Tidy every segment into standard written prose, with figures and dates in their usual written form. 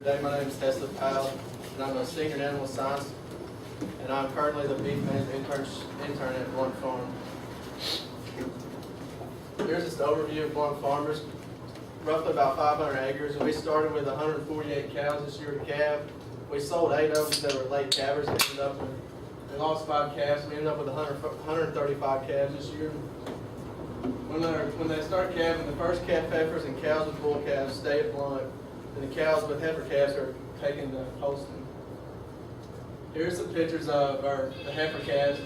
Today, my name is Heslie Powell, and I'm a senior in animal science, and I'm currently the beef management intern at Blount Farm. Here's just an overview of Blount Farm. There's roughly about 500 acres, and we started with 148 cows this year to calve. We sold 8 of them that were late calvers, and ended up with, we lost 5 calves. We ended up with 135 calves this year. When they start calving, the first calf heifers and cows with bull calves stay at Blount, and the cows with heifer calves are taken to Holston. Here's some pictures of the heifer calves.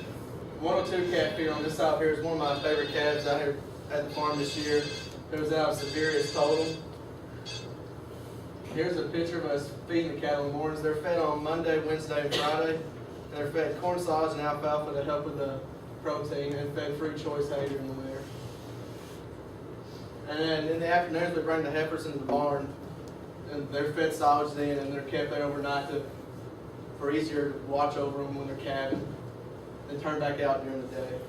102 calf feeder on this side here is one of my favorite calves out here at the farm this year. It was out of Severius total. Here's a picture of us feeding the cattle in the mornings. They're fed on Monday, Wednesday, and Friday. And they're fed corn silage and alfalfa to help with the protein, and fed free choice hay during the winter. And then in the afternoons, we bring the heifers into the barn, and they're fed silage then, and they're kept there overnight for easier to watch over them when they're calving. They turn back out during the day.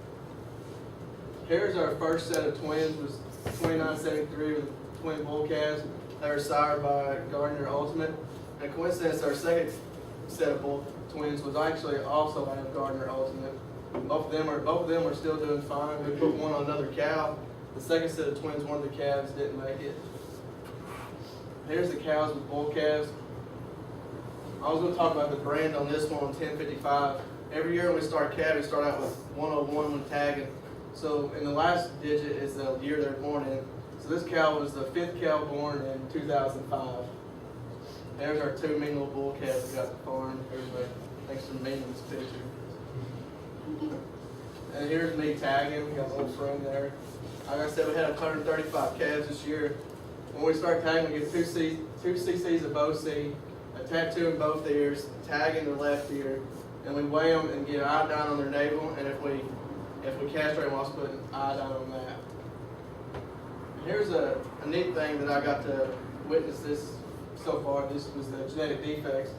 Here's our first set of twins, was 2973 with twin bull calves. They were sired by Gardner Ultimate. And coincidence, our second set of bull twins was actually also out of Gardner Ultimate. Both of them are still doing fine. We put one on another cow. The second set of twins, one of the calves didn't make it. Here's the cows with bull calves. I was going to talk about the brand on this one, 1055. Every year when we start calving, we start out with 101 when tagging. So in the last digit is the year they're born in. So this cow was the 5th cow born in 2005. There's our 2 mean little bull calves we got at the farm. Everybody thanks for meeting this picture. And here's me tagging. We got a little frame there. Like I said, we had 135 calves this year. When we start tagging, we get 2 cc's of bow seed, a tattoo in both ears, tag in the left ear, and we weigh them and get iodine on their navel. And if we castrate them, we'll also put iodine on that. Here's a neat thing that I got to witness this so far. This was the genetic defects.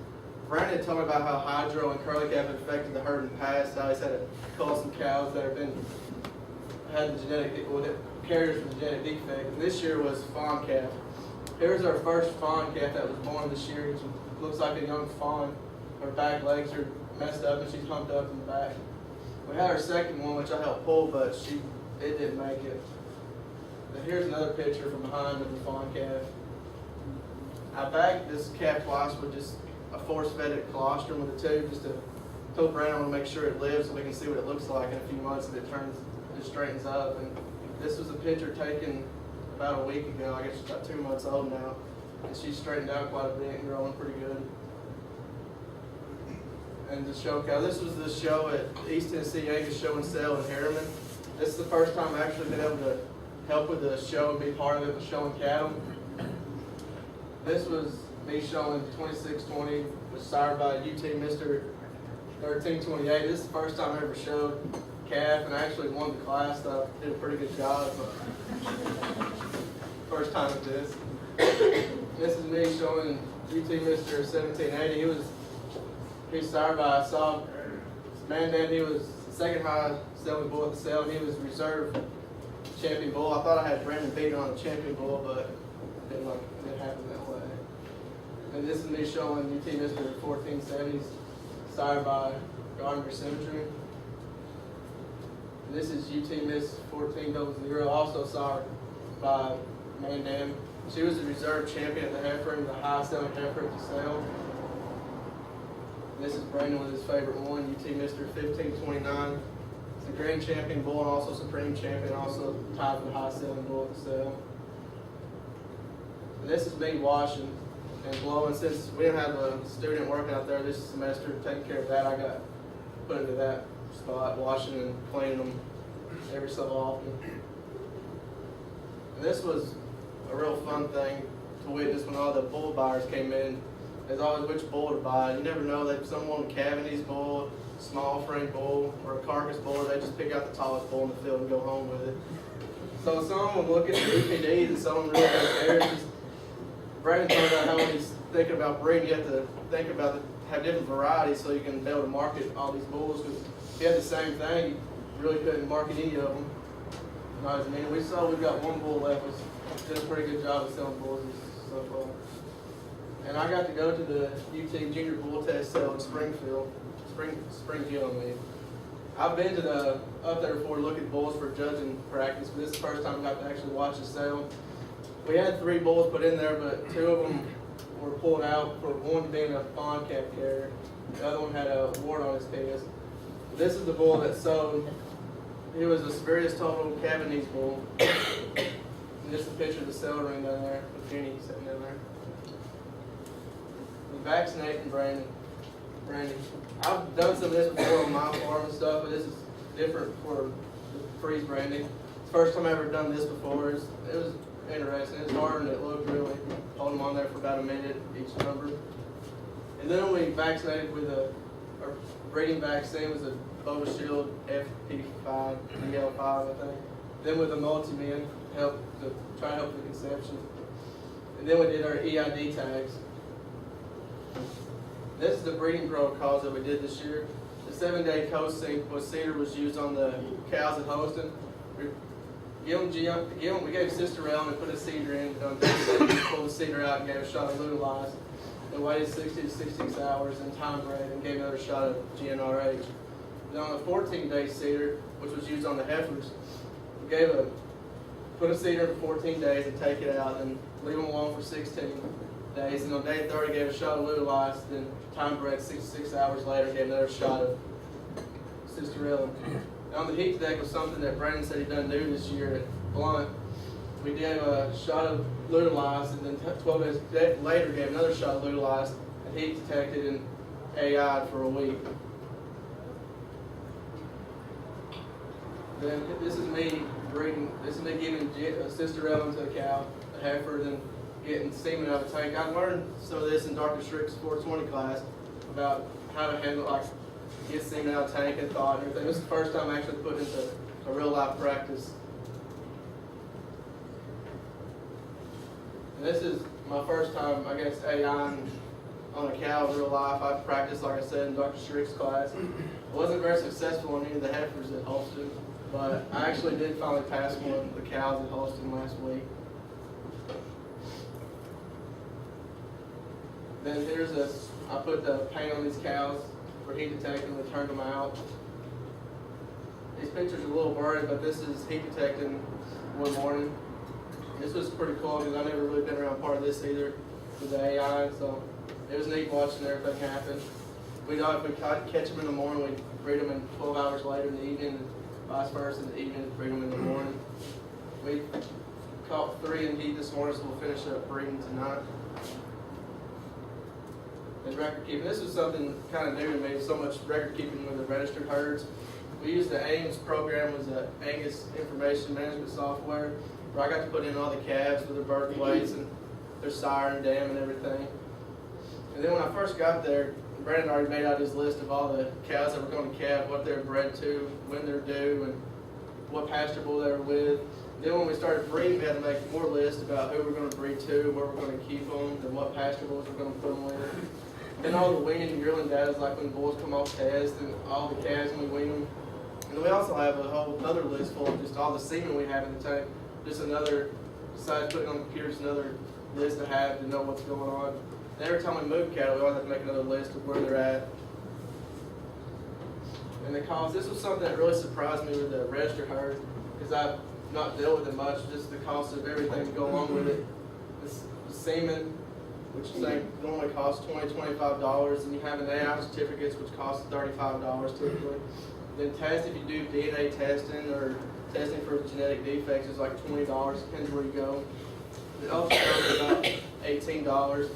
Brandon told me about how hydro and curly calf had affected the herd in the past. How he's had to cull some cows that had the carriers for the genetic defect. And this year was fawn calf. Here's our first fawn calf that was born this year. Which looks like a young fawn. Her back legs are messed up and she's humped up in the back. We had our second one, which I helped pull, but it didn't make it. And here's another picture from behind of the fawn calf. I bagged this calf twice with just a force-fed colostrum with a tube, just to tilt around and make sure it lives, so we can see what it looks like in a few months if it straightens up. And this was a picture taken about a week ago. I guess she's about 2 months old now, and she's straightened out quite a bit and growing pretty good. And the show cow. This was the show at East Tennessee Angus Show and Sale in Harriman. This is the first time I've actually been able to help with the show and be part of it with showing cattle. This was me showing 2620, was sired by UT Mr. 1328. This is the first time I ever showed calf, and I actually won the class, so I did a pretty good job. First time with this. This is me showing UT Mr. 1780. He's sired by, I saw Mandan. He was the second high selling bull at the sale, and he was reserve champion bull. I thought I had Brandon beat on the champion bull, but it didn't happen that way. And this is me showing UT Mr. 1470s, sired by Gardner Symmetry. And this is UT Miss 1400, also sired by Mandan. She was the reserve champion at the heifer and the high selling heifer at the sale. This is Brandon with his favorite one, UT Mr. 1529. It's the grand champion bull and also supreme champion, also tied for the high selling bull at the sale. And this is me washing and blowing. Since we didn't have a student working out there this semester taking care of that, I got put into that spot, washing and cleaning them every so often. And this was a real fun thing to witness when all the bull buyers came in. There's always which bull to buy. You never know that someone with Cavendish bull, small frame bull, or a carcass bull, or they just pick out the tallest bull in the field and go home with it. So some of them look at the EPDs and some of them really don't care. Brandon talked about how when he's thinking about breeding, you have to think about have different varieties so you can be able to market all these bulls. Because if you had the same thing, you really couldn't market any of them. Not as many. We've got one bull left. We've done a pretty good job of selling bulls so far. and I got to go to the UT Junior Bull Test sale in Springfield, Springfield, I mean. I've been to up there before to look at bulls for judging practice, but this is the first time I got to actually watch the sale. We had 3 bulls put in there, but 2 of them were pulled out for one being a fawn calf carrier. The other one had a wart on his penis. This is the bull that sold. He was a Siberian total Cabanese bull. And just a picture of the sale ring down there with Jenny sitting down there. The vaccinating Brandon. I've done some of this before on my farm and stuff, but this is different for the freeze branding. It's the first time I've ever done this before. It was interesting. It's hard and it looked really. Hold them on there for about a minute each number. And then we vaccinated with our breeding vaccine was a Bova Shield FP5, DL5, I think. Then with a multi-min, try to help the conception. And then we did our EID tags. This is the breeding protocols that we did this year. The 7-day co-sync was cedar was used on the cows at Holston. We gave Sister Ellen and put a cedar in. Pulled the cedar out and gave a shot of Lutalize. They waited 60 to 66 hours and time bred and gave another shot of GnRH. Then on the 14-day cedar, which was used on the heifers, we put a cedar for 14 days and take it out and leave them alone for 16 days. And on day 30, gave a shot of Lutalize. Then time bred 66 hours later, gave another shot of Sister Ellen. On the heat deck was something that Brandon said he'd done new this year at Blount. We gave a shot of Lutalize, and then 12 days later gave another shot of Lutalize and heat detected and AI'd for a week. Then this is me breeding. This is me giving Sister Ellen to a cow, a heifer, then getting semen out of the tank. I learned some of this in Dr. Strick's 420 class about how to handle, like, get semen out of the tank and thaw and everything. This is the first time I actually put into a real life practice. And this is my first time, I guess, AIing on a cow in real life. I practiced, like I said, in Dr. Strick's class. I wasn't very successful on any of the heifers at Holston, but I actually did finally pass one of the cows at Holston last week. Then here's this. I put the paint on these cows for heat detecting and turned them out. These pictures are a little blurry, but this is heat detecting one morning. This was pretty cool because I've never really been around part of this either with the AI, so it was neat watching everything happen. We know if we catch them in the morning, we breed them in 12 hours later in the evening, and vice versa in the evening, breed them in the morning. We caught 3 in heat this morning, so we'll finish up breeding tonight. And record keeping. This is something kind of new to me, so much record keeping with the registered herds. We used the AIMS program, was the Angus Information Management Software, where I got to put in all the calves with their birth weights and their sire and dam and everything. And then when I first got there, Brandon already made out his list of all the cows that were going to calve, what they're bred to, when they're due, and what pasture bull they were with. Then when we started breeding, we had to make more lists about who we're going to breed to, where we're going to keep them, and what pasture bulls we're going to put them with. Then all the weaning and yearling data is like when bulls come off test and all the calves when we wean them. And we also have a whole other list full of just all the semen we have in the tank. Just another, besides putting on the computer, just another list to have to know what's going on. And every time we move cattle, we always have to make another list of where they're at. And the cost, this was something that really surprised me with the registered herd, because I've not dealt with it much, just the cost of everything to go along with it. The semen, which normally costs $20, $25, and you have an AI certificates, which costs $35 typically. Then test, if you do DNA testing or testing for genetic defects, is like $20, depends where you go. It also goes about $18.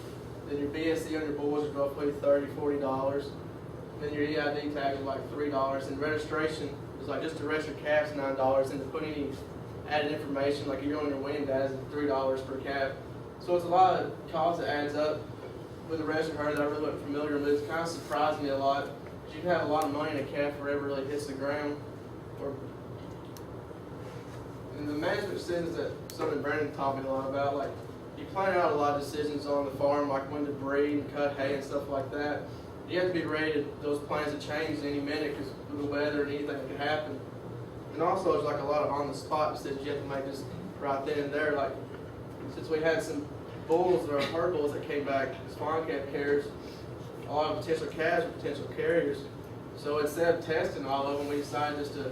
Then your BSC on your bulls is roughly $30, $40. Then your EID tag is like $3, and registration is like just to register calves $9, and to put any added information like you're on your weaning data is $3 per calf. So it's a lot of cost that adds up with the registered herd that I really wasn't familiar with. It's kind of surprised me a lot. You can have a lot of money in a calf before it ever really hits the ground. And the management decisions that something Brandon taught me a lot about, like you plan out a lot of decisions on the farm, like when to breed and cut hay and stuff like that. You have to be ready to those plans to change any minute because of the weather and anything that can happen. And also there's like a lot of on-the-spot decisions you have to make just right then and there. Like since we had some bulls or herd bulls that came back as farm camp carriers, a lot of potential calves were potential carriers. So instead of testing all of them, we decided just to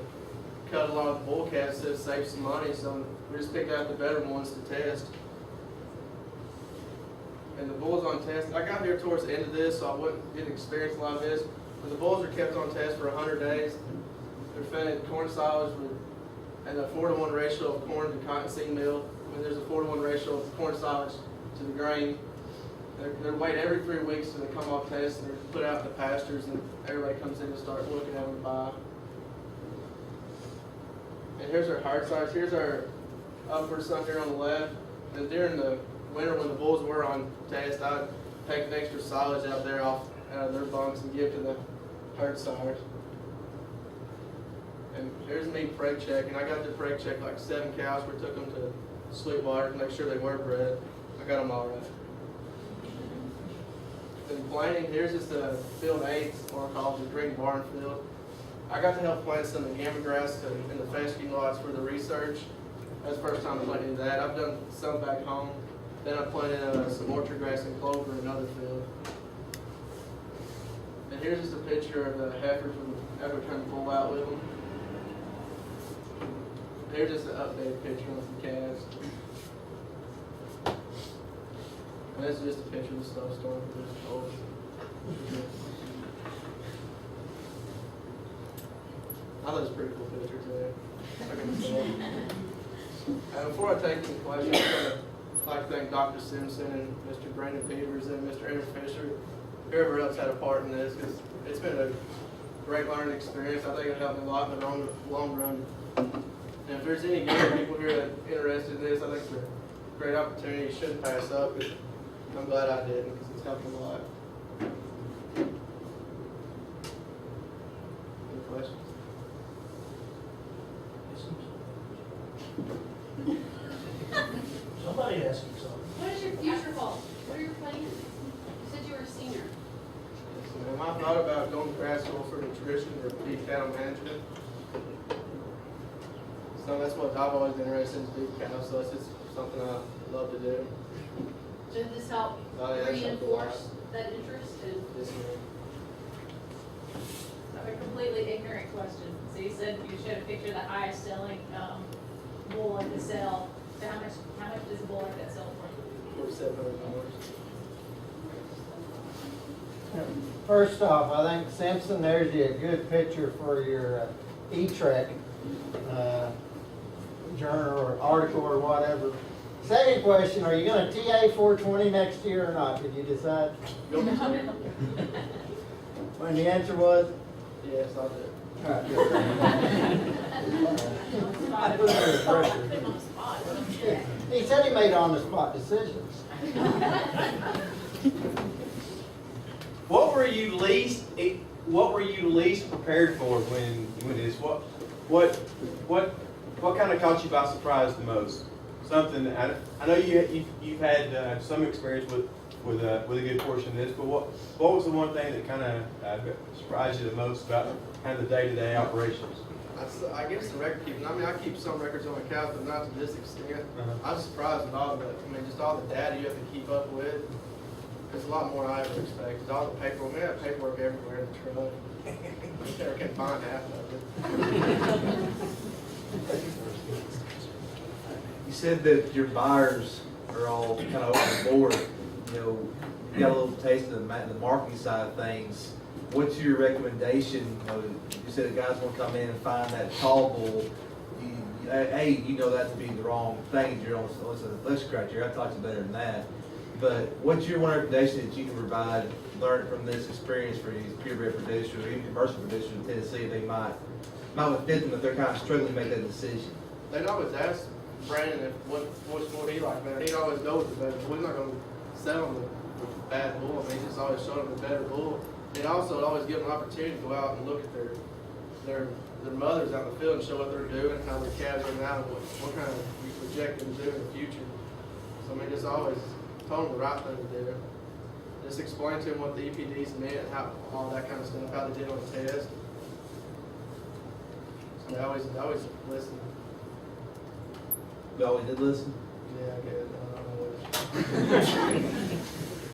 cut a lot of the bull calves to save some money. So we just picked out the better ones to test. And the bulls on test, I got here towards the end of this, so I didn't experience a lot of this. But the bulls are kept on test for 100 days. They're fed corn silage and a 4-to-1 ratio of corn to cottonseed meal. When there's a 4-to-1 ratio of corn silage to the grain. They're weighed every 3 weeks so they come off test and they're put out in the pastures and everybody comes in and start looking at them to buy. And here's our herd size. Here's our upward sun here on the left. And during the winter when the bulls were on test, I'd take an extra silage out there out of their bunks and give to the herd sires. And here's me preg check, and I got to preg check like 7 cows. We took them to Sweetwater to make sure they were bred. I got them all right. Then planting, here's just the field 8, or called the green barn field. I got to help plant some of the gamma grass in the fescue lots for the research. That's the first time I planted that. I've done some back home. Then I planted some orchard grass and clover in another field. And here's just a picture of the heifers after coming full out with them. Here's just an updated picture of some calves. And this is just a picture of the stuff stored for this bulls. I thought it was a pretty cool picture today. And before I take any questions, I'd like to thank Dr. Simpson and Mr. Brandon Peters and Mr. Aaron Fisher, whoever else had a part in this, because it's been a great learning experience. I think it helped me a lot in the long run. And if there's any younger people here that are interested in this, I think it's a great opportunity. You shouldn't pass up, but I'm glad I didn't because it's helped a lot. Any questions? Somebody asked you something. What is your future goal? What are your plans? You said you were a senior. Yes, ma'am. I thought about going to grad school for nutrition or beef cattle management. So that's what I've always been interested in, is beef cattle, so it's just something I love to do. Should this help Oh, yeah, that's helped a lot. reinforce that interest? And Yes, ma'am. I have a completely ignorant question. So you said you showed a picture of the highest selling bull in the sale. So how much does a bull like that sell for? $4,700. First off, I think Simpson, there's you a good picture for your E-Trek journal or article or whatever. Second question, are you going to TA 420 next year or not? Did you decide? When the answer was? Yes, I do. All right, good. I put him under pressure. He said he made on-the-spot decisions. What were you least prepared for when this? What kind of caught you by surprise the most? Something I know you've had some experience with a good portion of this, but what was the one thing that kind of surprised you the most about kind of the day-to-day operations? I guess the record keeping. I mean, I keep some records on my cows, but not to this extent. I was surprised with all of it. I mean, just all the data you have to keep up with. There's a lot more than I ever expected. All the paperwork, we have paperwork everywhere in the truck. I never can find half of it. You said that your buyers are all kind of over the board. You know, you got a little taste of the marketing side of things. What's your recommendation? You said the guys want to come in and find that tall bull. You know that to be the wrong thing. You're on list criteria. I talked to you better than that. But what's your one recommendation that you can provide, learn from this experience for these purebred producers or even commercial producers in Tennessee? They might fit them if they're kind of struggling to make that decision. They'd always ask Brandon if what he liked better. He'd always go with the better. We're not going to sell him the bad bull. I mean, he just always showed him the better bull. And also, it always give them an opportunity to go out and look at their mothers out in the field and show what they're doing, how their calves are now, and what kind of we project them to do in the future. So I mean, just always told them the right thing to do. Just explain to them what the EPDs meant, how all that kind of stuff, how they did on the test. So they always listen. You always did listen? Yeah, I guess. I don't know what.